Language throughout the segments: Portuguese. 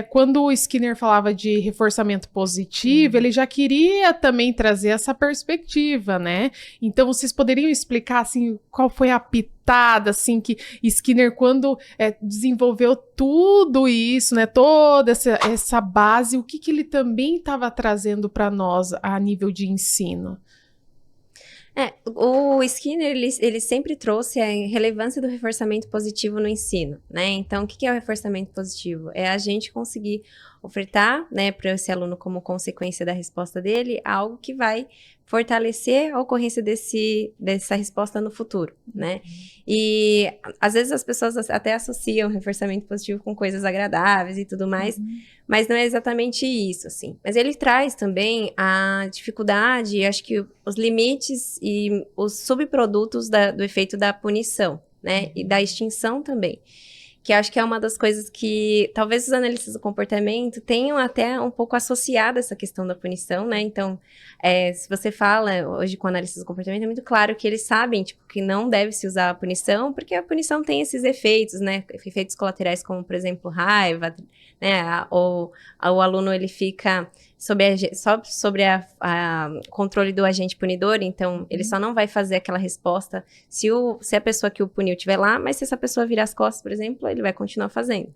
Quando o Skinner falava de reforçamento positivo, ele já queria também trazer essa perspectiva, né? Então, vocês poderiam explicar, assim, qual foi a pitada, assim, que Skinner, quando desenvolveu tudo isso, né? Toda essa base, o que ele também estava trazendo para nós a nível de ensino? O Skinner, ele sempre trouxe a relevância do reforçamento positivo no ensino, né? Então, o que é o reforçamento positivo? É a gente conseguir ofertar, né, para esse aluno, como consequência da resposta dele, algo que vai fortalecer a ocorrência dessa resposta no futuro, né? E, às vezes, as pessoas até associam reforçamento positivo com coisas agradáveis e tudo mais, mas não é exatamente isso, assim. Mas ele traz também a dificuldade, acho que os limites e os subprodutos do efeito da punição, né? E da extinção também. Que acho que é uma das coisas que talvez os analistas do comportamento tenham até um pouco associado essa questão da punição, né? Então, se você fala hoje com analistas do comportamento, é muito claro que eles sabem, tipo, que não deve se usar a punição, porque a punição tem esses efeitos, né? Efeitos colaterais como, por exemplo, raiva, né? Ou o aluno, ele fica só sobre a controle do agente punidor, então ele só não vai fazer aquela resposta se a pessoa que o puniu estiver lá, mas se essa pessoa virar as costas, por exemplo, ele vai continuar fazendo,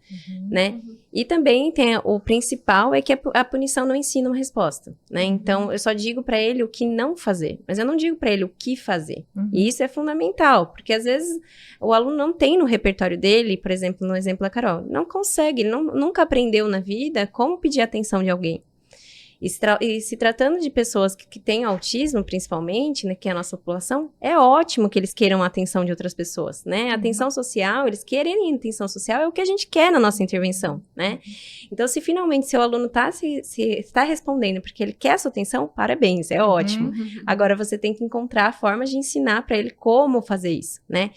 né? E também tem o principal é que a punição não ensina uma resposta, né? Então, eu só digo para ele o que não fazer, mas eu não digo para ele o que fazer. E isso é fundamental, porque às vezes o aluno não tem no repertório dele, por exemplo, no exemplo da Carol, não consegue, ele nunca aprendeu na vida como pedir atenção de alguém. E se tratando de pessoas que têm autismo, principalmente, né, que é a nossa população, é ótimo que eles queiram a atenção de outras pessoas, né? A atenção social, eles querem atenção social, é o que a gente quer na nossa intervenção, né? Então, se finalmente seu aluno está respondendo porque ele quer a sua atenção, parabéns, é ótimo. Agora, você tem que encontrar formas de ensinar para ele como fazer isso, né?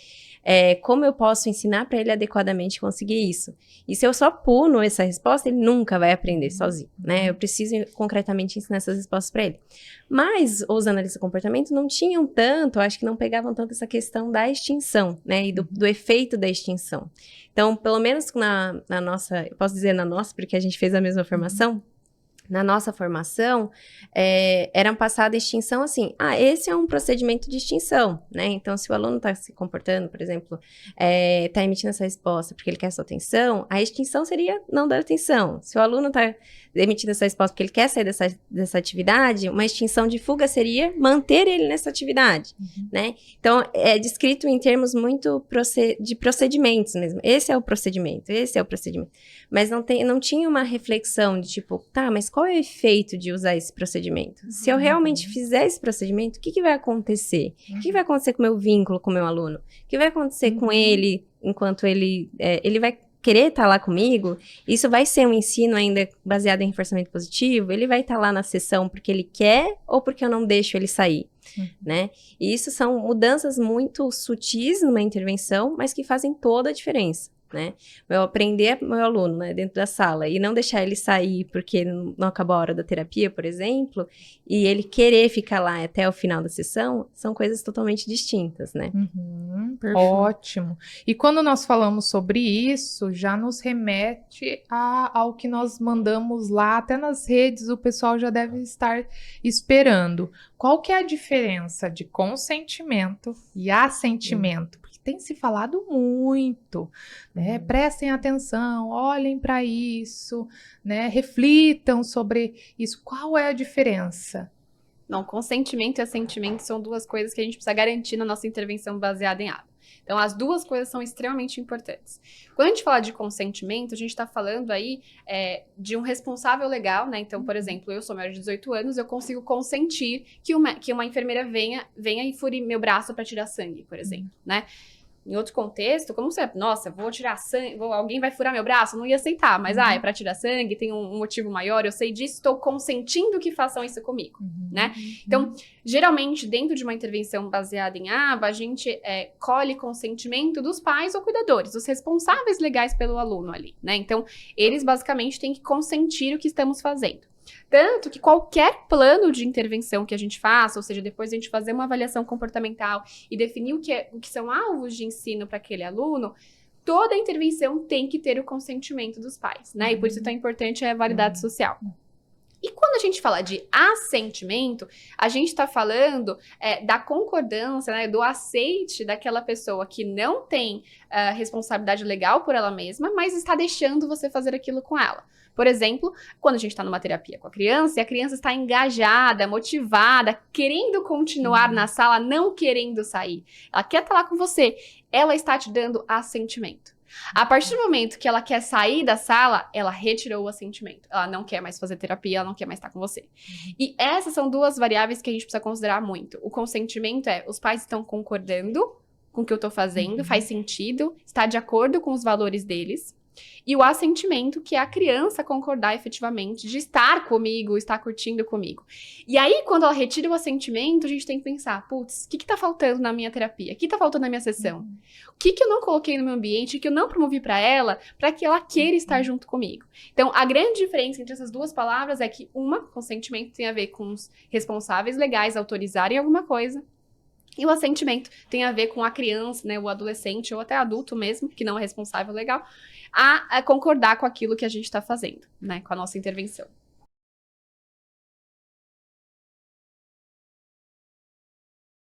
Como eu posso ensinar para ele adequadamente conseguir isso? E se eu só puno essa resposta, ele nunca vai aprender sozinho, né? Eu preciso concretamente ensinar essas respostas para ele. Mas os analistas de comportamento não tinham tanto, acho que não pegavam tanto essa questão da extinção, né? E do efeito da extinção. Então, pelo menos na nossa, eu posso dizer na nossa, porque a gente fez a mesma formação, na nossa formação, era passada a extinção assim, esse é um procedimento de extinção, né? Então, se o aluno está se comportando, por exemplo, está emitindo essa resposta porque ele quer sua atenção, a extinção seria não dar atenção. Se o aluno está emitindo essa resposta porque ele quer sair dessa atividade, uma extinção de fuga seria manter ele nessa atividade, né? Então, é descrito em termos muito de procedimentos mesmo. Esse é o procedimento. Mas não tinha uma reflexão de tipo, tá, mas qual é o efeito de usar esse procedimento? Se eu realmente fizer esse procedimento, o que vai acontecer? O que vai acontecer com o meu vínculo com o meu aluno? O que vai acontecer com ele enquanto ele vai querer estar lá comigo? Isso vai ser um ensino ainda baseado em reforçamento positivo? Ele vai estar lá na sessão porque ele quer ou porque eu não deixo ele sair? Né? E isso são mudanças muito sutis numa intervenção, mas que fazem toda a diferença. Né? Eu aprender meu aluno, né, dentro da sala e não deixar ele sair porque não acabou a hora da terapia, por exemplo, e ele querer ficar lá até o final da sessão, são coisas totalmente distintas, né? Ótimo. E quando nós falamos sobre isso, já nos remete ao que nós mandamos lá, até nas redes, o pessoal já deve estar esperando. Qual que é a diferença de consentimento e assentimento? Tem se falado muito, né? Prestem atenção, olhem para isso, né? Reflitam sobre isso. Qual é a diferença? Não, consentimento e assentimento são duas coisas que a gente precisa garantir na nossa intervenção baseada em ABA. Então, as duas coisas são extremamente importantes. Quando a gente fala de consentimento, a gente está falando aí de um responsável legal, né? Então, por exemplo, eu sou maior de 18 anos, eu consigo consentir que uma enfermeira venha e fure meu braço para tirar sangue, por exemplo, né? Em outro contexto, como você, nossa, vou tirar sangue, alguém vai furar meu braço, eu não ia aceitar, mas é para tirar sangue, tem um motivo maior, eu sei disso, estou consentindo que façam isso comigo, né? Então, geralmente, dentro de uma intervenção baseada em ABA, a gente colhe consentimento dos pais ou cuidadores, os responsáveis legais pelo aluno ali, né? Então, eles basicamente têm que consentir o que estamos fazendo. Tanto que qualquer plano de intervenção que a gente faça, ou seja, depois a gente fazer uma avaliação comportamental e definir o que são alvos de ensino para aquele aluno, toda intervenção tem que ter o consentimento dos pais, né? E por isso é tão importante a validade social. E quando a gente fala de assentimento, a gente está falando da concordância, né, do aceite daquela pessoa que não tem responsabilidade legal por ela mesma, mas está deixando você fazer aquilo com ela. Por exemplo, quando a gente está numa terapia com a criança, e a criança está engajada, motivada, querendo continuar na sala, não querendo sair. Ela quer estar lá com você, ela está te dando assentimento. A partir do momento que ela quer sair da sala, ela retirou o assentimento. Ela não quer mais fazer terapia, ela não quer mais estar com você. E essas são duas variáveis que a gente precisa considerar muito. O consentimento os pais estão concordando com o que eu estou fazendo, faz sentido, está de acordo com os valores deles. E o assentimento, que é a criança concordar efetivamente de estar comigo, estar curtindo comigo. E aí, quando ela retira o assentimento, a gente tem que pensar, putz, o que tá faltando na minha terapia? O que tá faltando na minha sessão? O que eu não coloquei no meu ambiente, o que eu não promovi para que ela queira estar junto comigo? Então, a grande diferença entre essas duas palavras é que consentimento tem a ver com os responsáveis legais autorizarem alguma coisa, e o assentimento tem a ver com a criança, né, o adolescente ou até adulto mesmo, que não é responsável legal, a concordar com aquilo que a gente está fazendo, né, com a nossa intervenção.